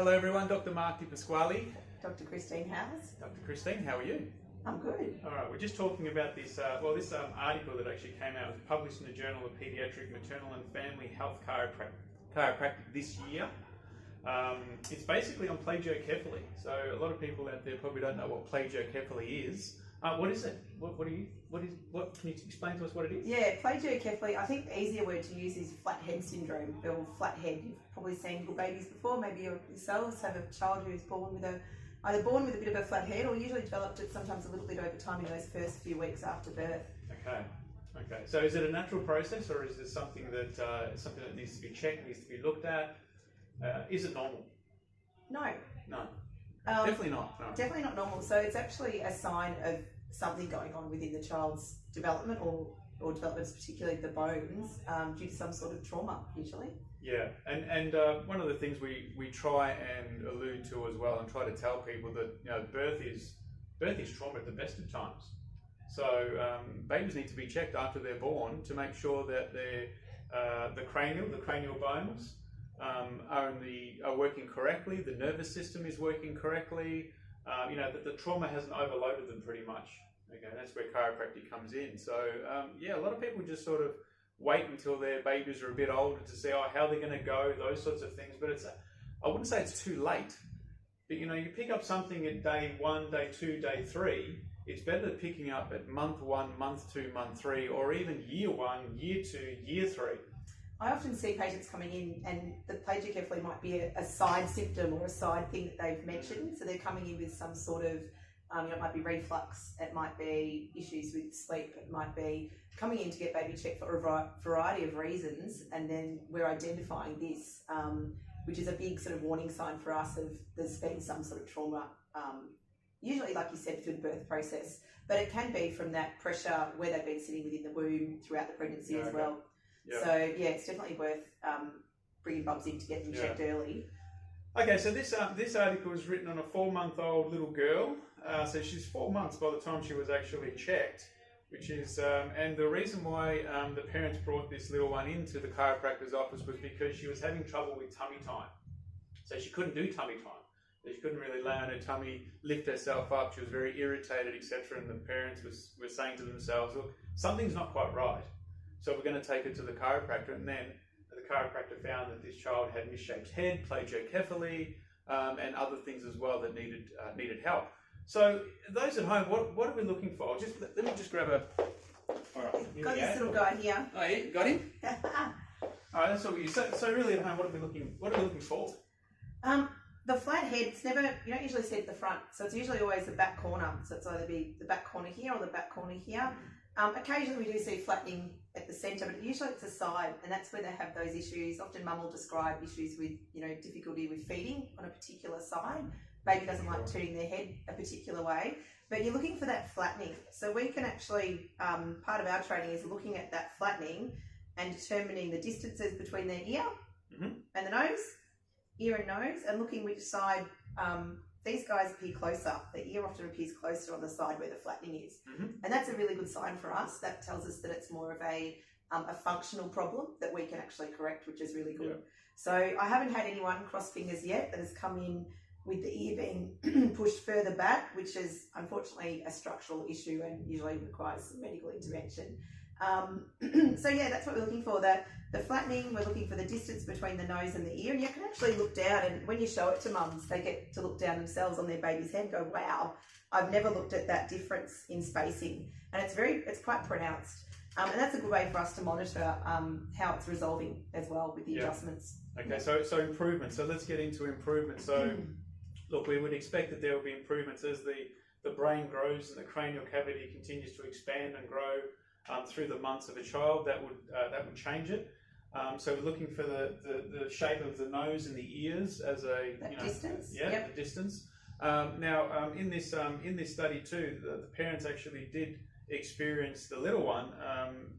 Hello everyone, Dr. Mark Di Pasquale. Dr. Christine Howes. Dr. Christine, how are you? I'm good. All right, we're just talking about this article that actually came out, it was published in the Journal of Pediatric, Maternal and Family Health Chiropractic this year. It's basically on plagiocephaly. So a lot of people out there probably don't know what plagiocephaly is. What is it? What can you explain to us what it is? Yeah, plagiocephaly, I think the easier word to use is flat head syndrome, or flat head. You've probably seen little babies before, maybe yourselves have a child who's either born with a bit of a flat head or usually developed it sometimes a little bit over time in those first few weeks after birth. Okay. So is it a natural process, or is this something that needs to be checked, needs to be looked at? Is it normal? No. Definitely not. No. Definitely not normal. So it's actually a sign of something going on within the child's development or developments, particularly the bones, due to some sort of trauma, usually. Yeah, and one of the things we try and allude to as well, and try to tell people that birth is trauma at the best of times. So babies need to be checked after they're born to make sure that the cranial bones are working correctly, the nervous system is working correctly, that the trauma hasn't overloaded them pretty much. Okay, that's where chiropractic comes in. So a lot of people just sort of wait until their babies are a bit older to see how they're going to go, those sorts of things. But I wouldn't say it's too late. But you pick up something at day 1, day 2, day 3. It's better than picking up at month 1, month 2, month 3, or even year 1, year 2, year 3. I often see patients coming in and the plagiocephaly might be a side symptom or a side thing that they've mentioned. So they're coming in with some sort of, it might be reflux, it might be issues with sleep, it might be coming in to get baby checked for a variety of reasons. And then we're identifying this, which is a big sort of warning sign for us of there's been some sort of trauma, usually, like you said, through the birth process. But it can be from that pressure where they've been sitting within the womb throughout the pregnancy as well. Yep. So it's definitely worth bringing bubs in to get them checked early. Okay, so this article was written on a 4-month-old little girl. So she's 4 months by the time she was actually checked, which is and the reason why the parents brought this little one into the chiropractor's office was because she was having trouble with tummy time. So she couldn't do tummy time. She couldn't really lay on her tummy, lift herself up. She was very irritated, etc. And the parents were saying to themselves, look, something's not quite right. So we're going to take her to the chiropractor, and then the chiropractor found that this child had misshaped head, plagiocephaly, and other things as well that needed help. So those at home, what are we looking for? Let me just grab a. All right, got this little guy here. Oh, yeah, got him. All right, that's all we use. So really at home, what are we looking for? The flat head, you don't usually see it at the front, so it's usually always the back corner. So it's either be the back corner here or the back corner here. Occasionally we do see flattening at the centre, but usually it's a side, and that's where they have those issues. Often mum will describe issues with, difficulty with feeding on a particular side. Baby doesn't like turning their head a particular way, but you're looking for that flattening. So we can actually, part of our training is looking at that flattening and determining the distances between their ear and the nose, ear and nose, and looking which side. These guys appear closer. The ear often appears closer on the side where the flattening is. And that's a really good sign for us. That tells us that it's more of a functional problem that we can actually correct, which is really good. So I haven't had anyone, cross fingers yet, that has come in with the ear being pushed further back, which is unfortunately a structural issue and usually requires some medical intervention. So that's what we're looking for. The flattening, we're looking for the distance between the nose and the ear, and you can actually look down, and when you show it to mums, they get to look down themselves on their baby's head and go, wow, I've never looked at that difference in spacing. And it's quite pronounced. And that's a good way for us to monitor how it's resolving as well with the adjustments. Okay, so improvement. So let's get into improvement. So look, we would expect that there will be improvements as the brain grows and the cranial cavity continues to expand and grow through the months of a child. That would change it. So we're looking for the shape of the nose and the ears as distance. The distance. Now in this study too, the parents actually did experience the little one.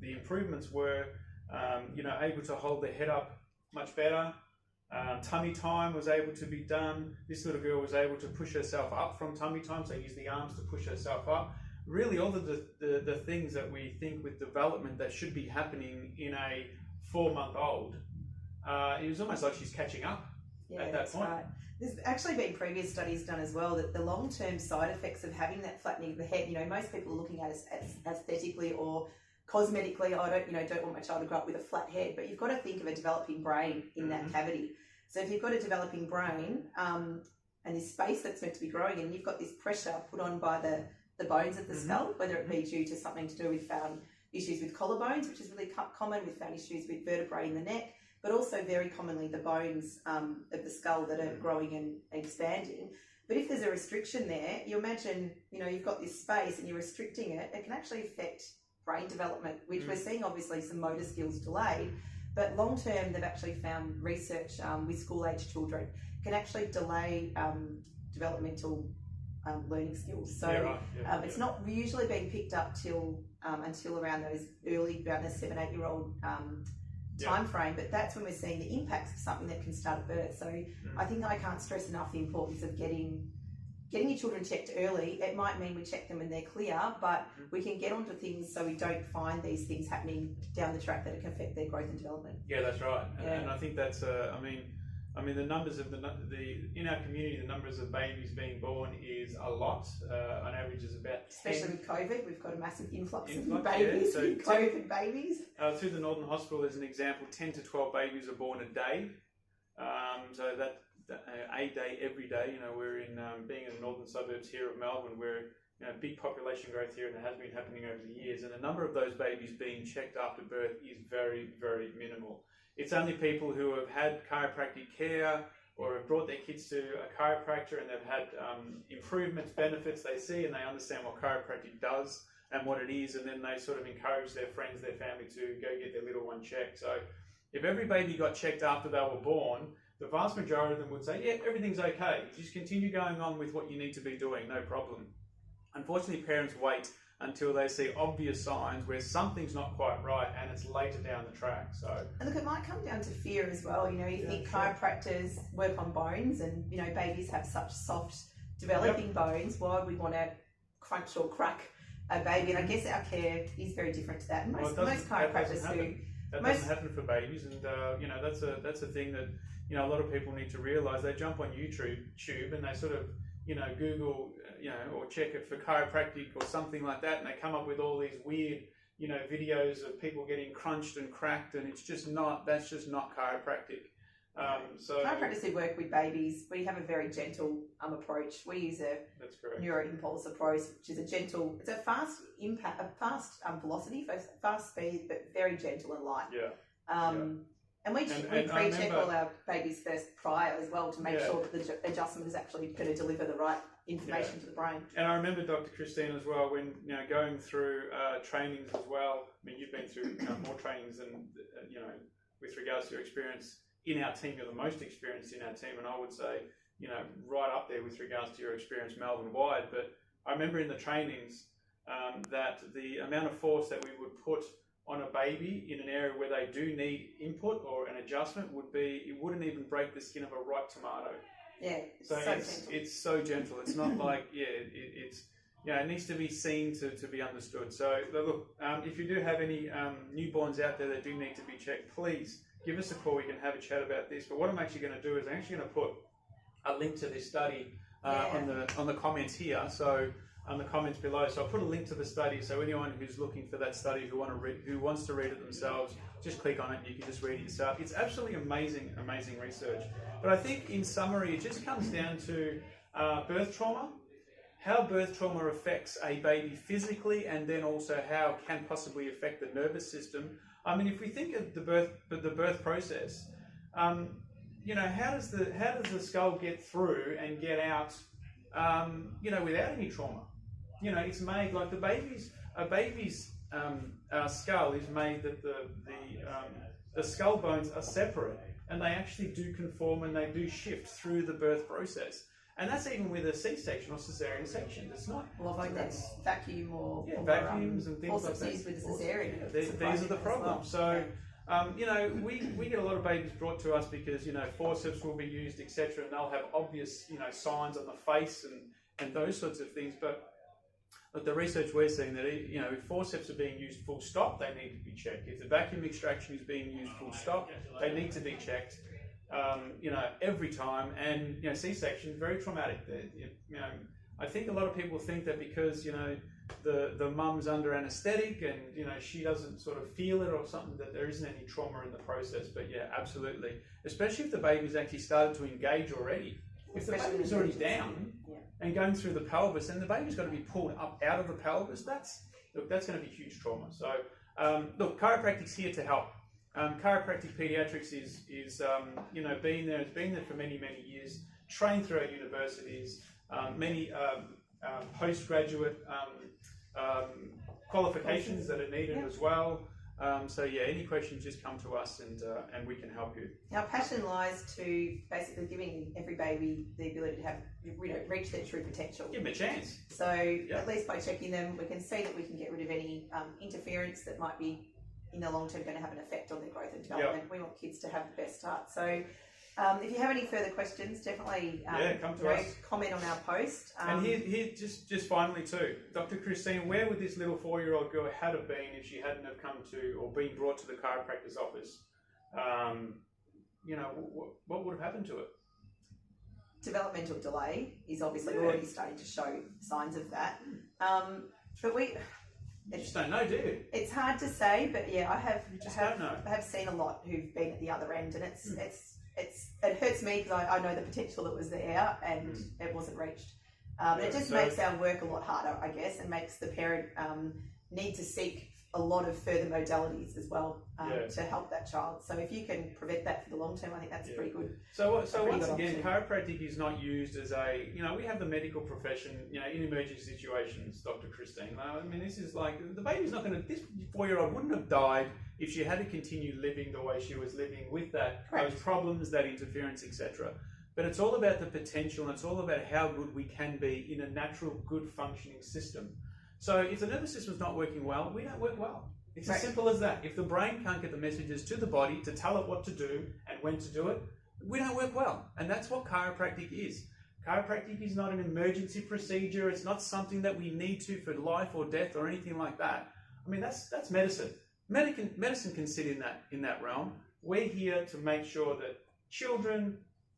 The improvements were able to hold their head up much better. Tummy time was able to be done. This little girl was able to push herself up from tummy time, so use the arms to push herself up. Really, all of the things that we think with development that should be happening in a 4-month-old, it was almost like she's catching up at that point. Right. There's actually been previous studies done as well that the long-term side effects of having that flattening of the head, most people are looking at it as aesthetically or cosmetically. I don't want my child to grow up with a flat head, but you've got to think of a developing brain in that cavity. So if you've got a developing brain and this space that's meant to be growing, and you've got this pressure put on by the bones of the skull, whether it be due to something to do with issues with collarbones, which is really common. We've found issues with vertebrae in the neck, but also very commonly the bones of the skull that are growing and expanding. But if there's a restriction there, you imagine, you've got this space and you're restricting it, it can actually affect brain development, which we're seeing obviously some motor skills delayed, but long term they've actually found research with school-age children can actually delay developmental learning skills. So it's not usually being picked up until around the 7-8-year-old time frame, but that's when we're seeing the impacts of something that can start at birth. So I think I can't stress enough the importance of getting your children checked early. It might mean we check them when they're clear, but we can get onto things so we don't find these things happening down the track that can affect their growth and development. Yeah, that's right. And I think that's I mean, the numbers of the in our community, the numbers of babies being born is a lot. On average, is about 10. Especially with COVID, we've got a massive influx of babies, so COVID babies. Through the Northern Hospital, as an example, 10 to 12 babies are born a day. So that a day every day. We're in being in the northern suburbs here of Melbourne, we're big population growth here, and it has been happening over the years. And the number of those babies being checked after birth is very, very minimal. It's only people who have had chiropractic care or have brought their kids to a chiropractor and they've had improvements, benefits they see, and they understand what chiropractic does and what it is, and then they sort of encourage their friends, their family to go get their little one checked. So if every baby got checked after they were born, the vast majority of them would say, yeah, everything's okay. Just continue going on with what you need to be doing, no problem. Unfortunately, parents wait until they see obvious signs where something's not quite right, and it's later down the track. So, and look, it might come down to fear as well. You think chiropractors work on bones, and babies have such soft developing bones. Why would we want to crunch or crack a baby? And I guess our care is very different to that. And most chiropractors do. That doesn't happen for babies, and that's a thing that a lot of people need to realise. They jump on YouTube and they sort of Google or check it for chiropractic or something like that, and they come up with all these weird videos of people getting crunched and cracked, and that's just not chiropractic. So chiropractors who work with babies, we have a very gentle approach. We use a neuroimpulse approach, which is it's a fast impact, a fast velocity, fast speed, but very gentle and light. And we pre-check all our babies first prior as well to make sure that the adjustment is actually going to deliver the right information to the brain. And I remember Dr. Christine as well, when going through trainings as well. I mean, you've been through more trainings than with regards to your experience in our team. You're the most experienced in our team, and I would say right up there with regards to your experience Melbourne-wide. But I remember in the trainings that the amount of force that we would put on a baby in an area where they do need input or an adjustment would be, it wouldn't even break the skin of a ripe tomato. Yeah, it's so gentle. It's not like, it needs to be seen to be understood. So look, if you do have any newborns out there that do need to be checked, please give us a call. We can have a chat about this. But what I'm actually going to do is I'm actually going to put a link to this study on the comments here. So on the comments below. So I'll put a link to the study, so anyone who's looking for that study, who wants to read it themselves, just click on it and you can just read it yourself. It's absolutely amazing research. But I think in summary, it just comes down to birth trauma, how birth trauma affects a baby physically, and then also how it can possibly affect the nervous system. I mean, if we think of the birth process, how does the skull get through and get out, without any trauma? It's made like a baby's skull is made that the skull bones are separate, and they actually do conform and they do shift through the birth process. And that's even with a C-section or cesarean section. It's not. Well, I think that's vacuum or vacuums and things like that. Forceps with a cesarean. These are the problems. Well. So, we get a lot of babies brought to us because forceps will be used, etc., and they'll have obvious signs on the face and those sorts of things. But the research we're seeing that if forceps are being used full stop, they need to be checked. If the vacuum extraction is being used full stop, they need to be checked. every time. And C-section very traumatic. I think a lot of people think that because the mum's under anaesthetic and she doesn't sort of feel it or something, that there isn't any trauma in the process. But yeah, absolutely. Especially if the baby's actually started to engage already. If the baby's already down and going through the pelvis, and the baby's got to be pulled up out of the pelvis, that's going to be huge trauma. So look, chiropractic's here to help. Chiropractic Pediatrics is been there. It's been there for many years. Trained through our universities, many postgraduate qualifications that are needed as well. So yeah, any questions, just come to us and we can help you. Our passion lies to basically giving every baby the ability to have reach their true potential. Give them a chance. So at least by checking them, we can see that we can get rid of any interference that might be in the long term going to have an effect on their growth and development. We want kids to have the best start. So if you have any further questions, definitely come to us. Comment on our post. And here just finally too, Dr. Christine, where would this little 4-year-old girl have been if she hadn't have come to or been brought to the chiropractor's office? What would have happened to it? Developmental delay is obviously already starting to show signs of that. But we just don't know, do you? It's hard to say, but yeah, I have seen a lot who've been at the other end, and it hurts me because I know the potential that was there and it wasn't reached. It just makes our work a lot harder, I guess, and makes the parent need to seek a lot of further modalities as well to help that child. So if you can prevent that for the long term, I think that's pretty good. So once again, chiropractic is not used as a, we have the medical profession, in emergency situations, Dr. Christine. I mean, this is like, the baby's not going to, this 4-year-old wouldn't have died if she had to continue living the way she was living with those problems, that interference, etc. But it's all about the potential, and it's all about how good we can be in a natural, good functioning system. So if the nervous system's not working well, we don't work well. It's as simple as that. If the brain can't get the messages to the body to tell it what to do and when to do it, we don't work well. And that's what chiropractic is. Chiropractic is not an emergency procedure. It's not something that we need to for life or death or anything like that. I mean, that's medicine. Medicine can sit in that realm. We're here to make sure that children,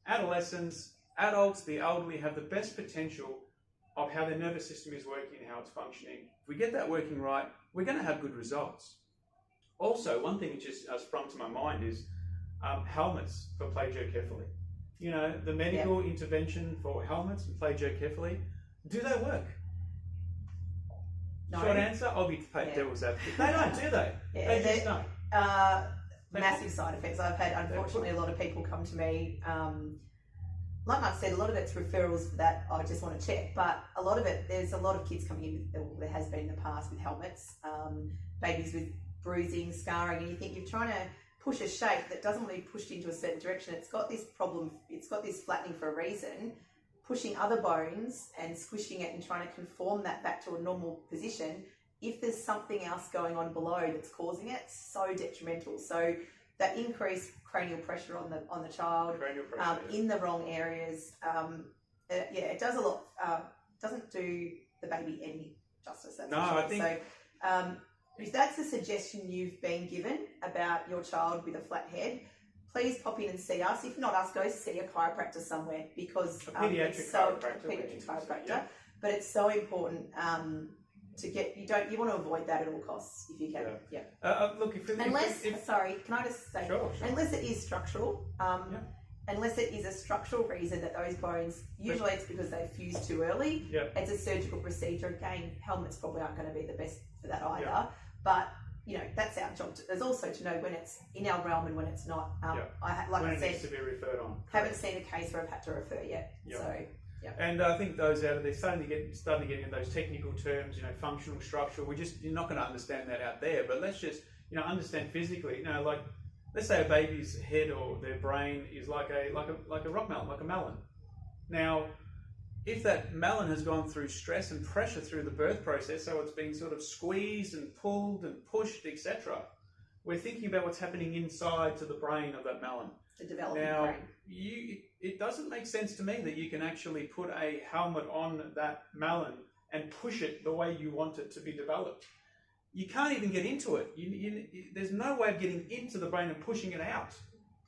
adolescents, adults, the elderly have the best potential of how their nervous system is working and how it's functioning. If we get that working right, we're going to have good results. Also, one thing that just sprung to my mind is helmets for plagiocephaly. The medical intervention for helmets and plagiocephaly, do they work? No. Short answer, I'll be devil's advocate. They don't, do they? They just don't. Massive side effects. I've had, unfortunately, a lot of people come to me. Like Mark said, a lot of it's referrals for that. I just want to check, but a lot of it, there's a lot of kids coming in with, there has been in the past with helmets, babies with bruising, scarring, and you think you're trying to push a shape that doesn't want to be pushed into a certain direction. It's got this problem, it's got this flattening for a reason, pushing other bones and squishing it and trying to conform that back to a normal position. If there's something else going on below that's causing it, so detrimental. So that increased cranial pressure on the child in the wrong areas, it does a lot. Doesn't do the baby any justice. That's I think. So, if that's a suggestion you've been given about your child with a flat head, please pop in and see us. If not us, go see a chiropractor somewhere, because a pediatric chiropractor. But it's so important. To get you want to avoid that at all costs if you can. Look, sorry, can I just say, sure. Unless it is structural, unless it is a structural reason that those bones, usually it's because they fused too early. It's a surgical procedure. Again, helmets probably aren't going to be the best for that either. But that's our job. There's also to know when it's in our realm and when it's not. When it needs to be referred on. Haven't seen a case where I've had to refer yet. So. Yep. And I think those out there starting to get into those technical terms, functional, structural. You're not going to understand that out there. But let's just understand physically. Like let's say a baby's head or their brain is like a rock melon, like a melon. Now, if that melon has gone through stress and pressure through the birth process, so it's been sort of squeezed and pulled and pushed, etc., we're thinking about what's happening inside to the brain of that melon. The developing brain. It doesn't make sense to me that you can actually put a helmet on that melon and push it the way you want it to be developed. You can't even get into it. There's no way of getting into the brain and pushing it out.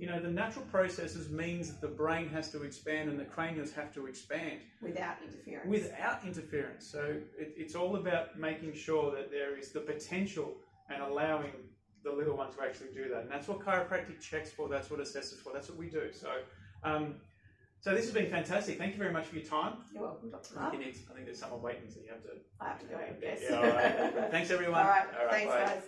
you know, the natural processes means that the brain has to expand and the cranials have to expand. Without interference. Without interference. So it's all about making sure that there is the potential and allowing the little one to actually do that. And that's what chiropractic checks for, that's what assesses for, that's what we do. So so this has been fantastic. Thank you very much for your time. You're welcome, Dr. I think there's someone waiting, so you have to... I have to go, yes. Yeah, all right. Thanks, everyone. All right, All right, thanks, bye. guys.